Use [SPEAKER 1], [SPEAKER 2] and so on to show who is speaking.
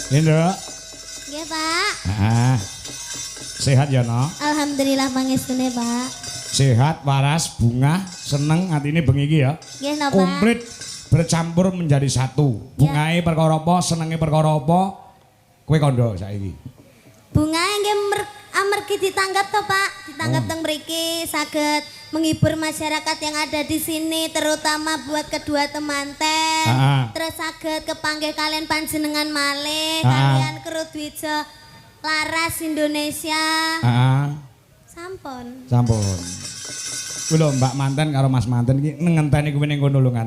[SPEAKER 1] Indra.
[SPEAKER 2] Nggih, Pak.
[SPEAKER 1] Sehat ya, no?
[SPEAKER 2] Alhamdulillah pangestune, Pak.
[SPEAKER 1] Sehat, waras, bunga, seneng atine bengi iki ya.
[SPEAKER 2] Nggih, no, Pak.
[SPEAKER 1] Komplit bercampur menjadi satu. Bungae perkara apa, senenge perkara apa? Kowe kandha saiki.
[SPEAKER 2] Bungae nggih amargi ditanggap to, Pak. Ditanggap teng mriki saged menghibur masyarakat yang ada di sini, terutama buat kedua temanten. Terus saged kepanggih kalian panjenengan malih, kalian Krudwijo Laras Indonesia. Sampun.
[SPEAKER 1] Sampun. Kuwi lho Mbak Manten karo Mas Manten iki ngenteni kuwi ning kono lho nganti